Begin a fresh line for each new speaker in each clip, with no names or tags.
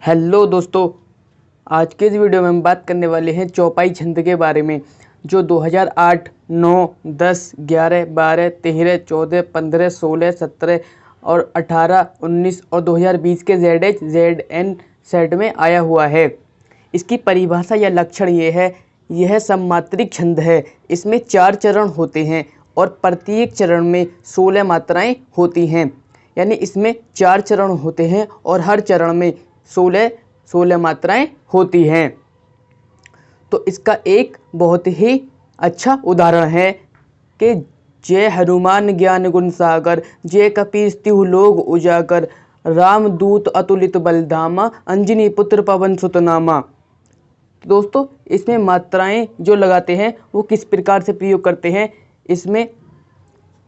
Hello दोस्तों, आज के इस वीडियो में हम बात करने वाले हैं चौपाई छंद के बारे में जो 2008, 9, 10, 11, 12, 13, 14, 15, 16, 17 और 18, 19 और 2020 के ZH, ZN सेट में आया हुआ है। इसकी परिभाषा या लक्षण यह सममात्रिक छंद है। इसमें 4 चरण होते हैं और प्रत्येक चरण में 16 मात्राएं होती हैं। यानी इसमें 4 चरण होते हैं और हर चरण में 16 मात्राएं होती हैं। तो इसका एक बहुत ही अच्छा उदाहरण है कि जय हनुमान ज्ञान गुण सागर, जय कपीस तिहु लोक उजागर, रामदूत अतुलित बलधामा, अंजनी पुत्र पवन सुत नामा। दोस्तों, इसमें मात्राएं जो लगाते हैं वो किस प्रकार से प्रयोग करते हैं। इसमें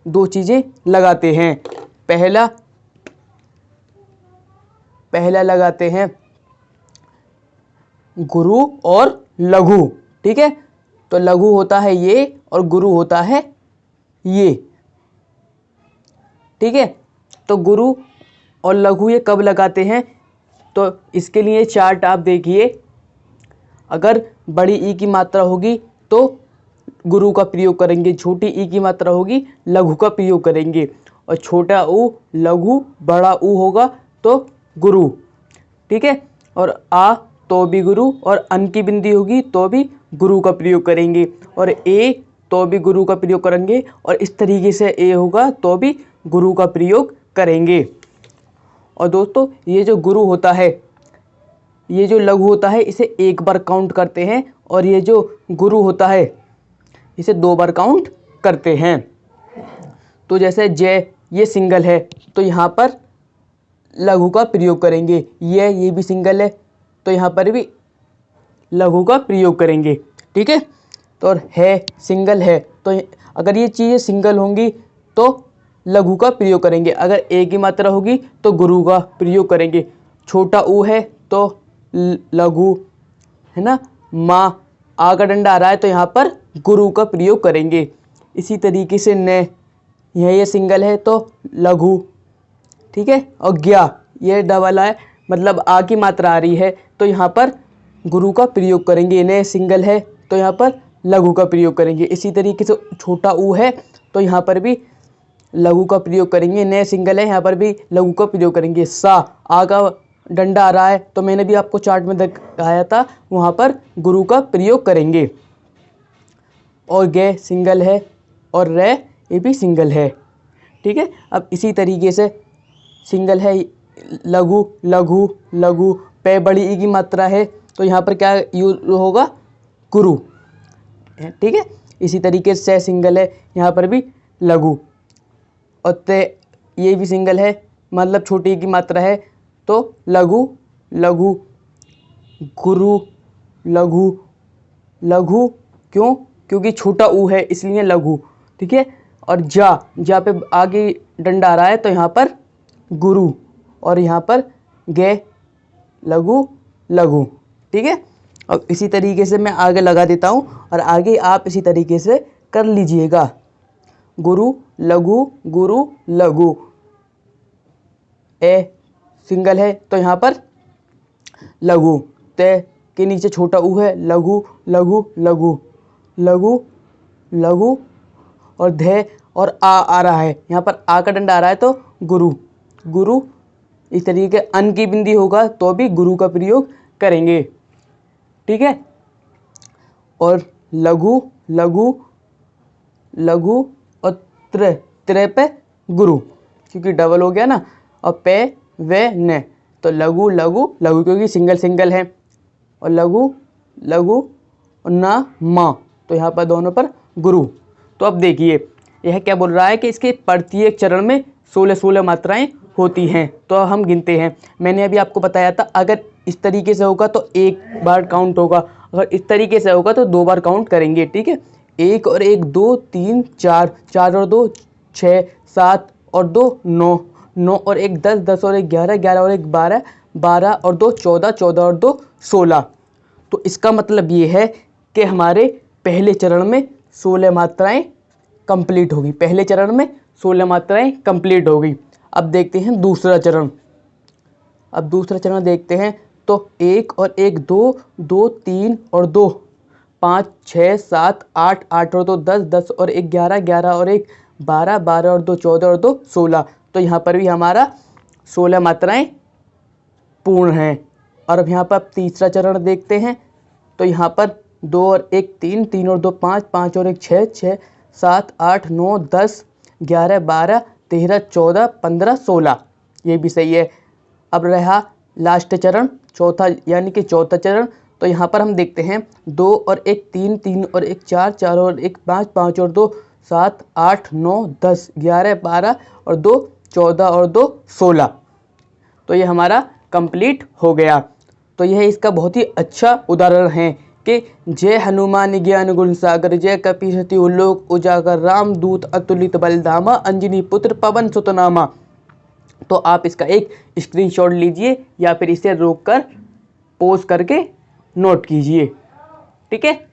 2 चीज़ें लगाते हैं। पहला लगाते हैं गुरु और लघु। ठीक है, तो लघु होता है ये और गुरु होता है ये। ठीक है, तो गुरु और लघु ये कब लगाते हैं, तो इसके लिए चार्ट आप देखिए। अगर बड़ी ई की मात्रा होगी तो गुरु का प्रयोग करेंगे, छोटी ई की मात्रा होगी लघु का प्रयोग करेंगे, और छोटा ऊ लघु, बड़ा ऊ होगा तो गुरु। ठीक है, और आ तो भी गुरु, और अन की बिंदी होगी तो भी गुरु का प्रयोग करेंगे, और ए तो भी गुरु का प्रयोग करेंगे, और इस तरीके से ए होगा तो भी गुरु का प्रयोग करेंगे। और दोस्तों, ये जो गुरु होता है, ये जो लघु होता है इसे एक बार काउंट करते हैं, और ये जो गुरु होता है इसे 2 बार काउंट करते हैं। तो जैसे जय ये सिंगल है तो यहाँ पर लघु का प्रयोग करेंगे, ये भी सिंगल है तो यहाँ पर भी लघु का प्रयोग करेंगे। ठीक है, तो और है सिंगल है तो अगर ये चीज़ें सिंगल होंगी तो लघु का प्रयोग करेंगे, अगर एक ही मात्रा होगी तो गुरु का प्रयोग करेंगे। छोटा ऊ है तो लघु, है ना। माँ आ का डंडा आ रहा है तो यहाँ पर गुरु का प्रयोग करेंगे। इसी तरीके से न ये सिंगल है तो लघु। ठीक है, और ज्ञा ये डबल है मतलब आ की मात्रा आ रही है तो यहाँ पर गुरु का प्रयोग करेंगे। न सिंगल है तो यहाँ पर लघु का प्रयोग करेंगे। इसी तरीके से छोटा ऊ है तो यहाँ पर भी लघु का प्रयोग करेंगे। न सिंगल है यहाँ पर भी लघु का प्रयोग करेंगे। सा आ का डंडा आ रहा है तो मैंने भी आपको चार्ट में दिखाया था, वहाँ पर गुरु का प्रयोग करेंगे। और गे सिंगल है और रे ये भी सिंगल है। ठीक है, अब इसी तरीके से सिंगल है लघु लघु लघु, पे बड़ी ई की मात्रा है तो यहाँ पर क्या यूज होगा, गुरु। ठीक है, इसी तरीके से सिंगल है यहाँ पर भी लघु, और ते ये भी सिंगल है मतलब छोटी ई की मात्रा है तो लघु लघु, गुरु लघु लघु, क्यों, क्योंकि छोटा ऊ है इसलिए लघु। ठीक है, और जा पे आगे डंडा आ रहा है तो यहाँ पर गुरु, और यहाँ पर गे लघु लघु। ठीक है, और इसी तरीके से मैं आगे लगा देता हूँ और आगे आप इसी तरीके से कर लीजिएगा। गुरु लघु, ए सिंगल है तो यहाँ पर लघु, ते के नीचे छोटा ऊ है लघु लघु लघु लघु लघु, और धे और आ रहा है यहाँ पर आ का डंडा आ रहा है तो गुरु। इस तरीके के अन की बिंदी होगा तो भी गुरु का प्रयोग करेंगे। ठीक है, और लघु लघु लघु, और त्रे पे गुरु क्योंकि डबल हो गया ना, और पे वे न तो लघु लघु लघु क्योंकि सिंगल है, और लघु लघु और ना माँ तो यहाँ पर दोनों पर गुरु। तो अब देखिए यह क्या बोल रहा है कि इसके प्रत्येक चरण में 16 मात्राएं होती हैं। तो हम गिनते हैं, मैंने अभी आपको बताया था अगर इस तरीके से होगा तो 1 बार काउंट होगा, अगर इस तरीके से होगा तो 2 बार काउंट करेंगे। ठीक है, 1 और 1 2 3 4, 4 और 2 6, 7 और 2 9, 9 और 1 10, 10 और 1 11, 11 और 1 12, 12 और 2 14, 14 और 2 16। तो इसका मतलब ये है कि हमारे पहले चरण में 16 मात्राएं कंप्लीट होगी। पहले चरण में 16 मात्राएं कंप्लीट होगी। अब देखते हैं दूसरा चरण। अब दूसरा चरण देखते हैं तो 1 और 1 2, 2 3 और 2 5 6 7 8, 8 और 2 10, 10 और 1 11, 11 और 1 12, 12 और 2 14 और 2 16। तो यहाँ पर भी हमारा 16 मात्राएं पूर्ण हैं। और अब यहाँ पर तीसरा चरण देखते हैं। तो यहाँ पर 2 और 1 3, 3 और 2 5, 5 और 1 6, 6 7 8 9 10 11 12 13 14 15 16, ये भी सही है। अब रहा लास्ट चरण, चौथा यानी कि चौथा चरण। तो यहाँ पर हम देखते हैं 2 और 1 3, 3 और 1 4, 4 और 1 5, 5 और 2 7 8 9 10 11 12 और 2 14 और 2 16। तो ये हमारा कंप्लीट हो गया। तो यह इसका बहुत ही अच्छा उदाहरण है कि जय हनुमान ज्ञान गुण सागर, जय कपीसति उल्लोक उजागर, रामदूत अतुलित बलधामा, अंजनी पुत्र पवन सुत नामा। तो आप इसका एक स्क्रीनशॉट लीजिए या फिर इसे रोक कर पॉज करके नोट कीजिए। ठीक है।